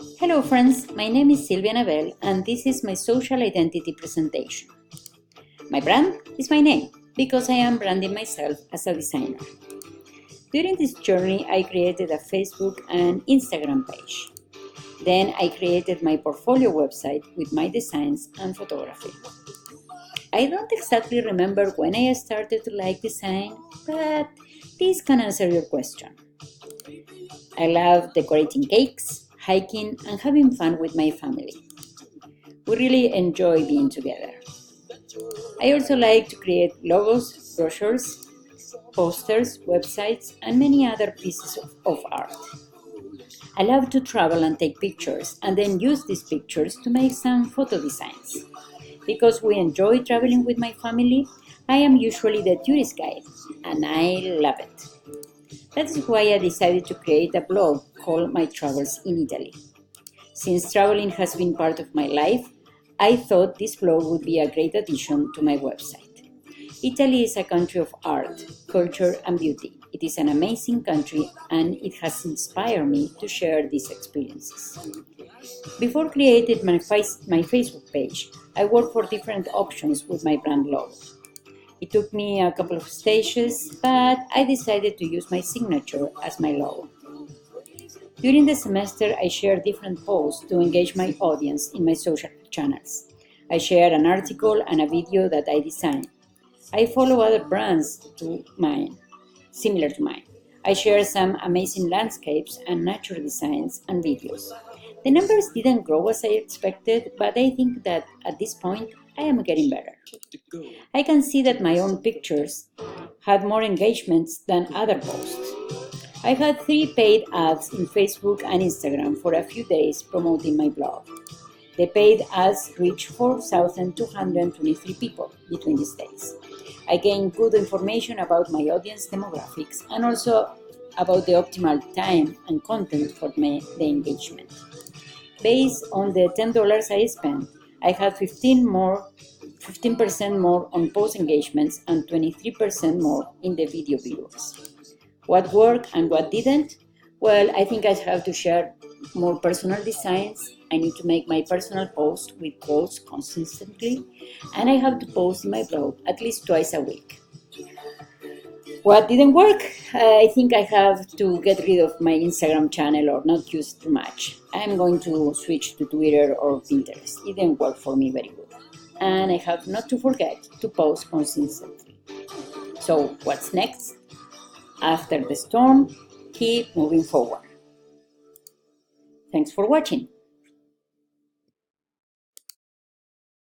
Hello friends, my name is Silvia Nabel and this is my social identity presentation. My brand is my name because I am branding myself as a designer. During this journey I created a Facebook and Instagram page. Then I created my portfolio website with my designs and photography. I don't exactly remember when I started to like design, but this can answer your question. I love decorating cakes, hiking, and having fun with my family. We really enjoy being together. I also like to create logos, brochures, posters, websites, and many other pieces of art. I love to travel and take pictures, and then use these pictures to make some photo designs. Because we enjoy traveling with my family, I am usually the tourist guide, and I love it. That is why I decided to create a blog called My Travels in Italy. Since traveling has been part of my life, I thought this blog would be a great addition to my website. Italy is a country of art, culture, and beauty. It is an amazing country and it has inspired me to share these experiences. Before creating my Facebook page, I worked for different options with my brand logo. It took me a couple of stages, but I decided to use my signature as my logo. During the semester, I shared different posts to engage my audience in my social channels. I shared an article and a video that I designed. I follow other brands similar to mine. I share some amazing landscapes and nature designs and videos. The numbers didn't grow as I expected, but I think that at this point I am getting better. I can see that my own pictures had more engagements than other posts. I had 3 paid ads in Facebook and Instagram for a few days promoting my blog. The paid ads reached 4,223 people between these days. I gained good information about my audience demographics and also about the optimal time and content for the engagement. Based on the $10 I spent, I had 15% more on post engagements and 23% more in the video viewers. What worked and what didn't? Well, I think I have to share more personal designs. I need to make my personal posts with quotes consistently, and I have to post in my blog at least twice a week. What didn't work? I think I have to get rid of my Instagram channel or not use it too much. I'm going to switch to Twitter or Pinterest. It didn't work for me very good. And I have not to forget to post consistently. So what's next? After the storm, keep moving forward. Thanks for watching.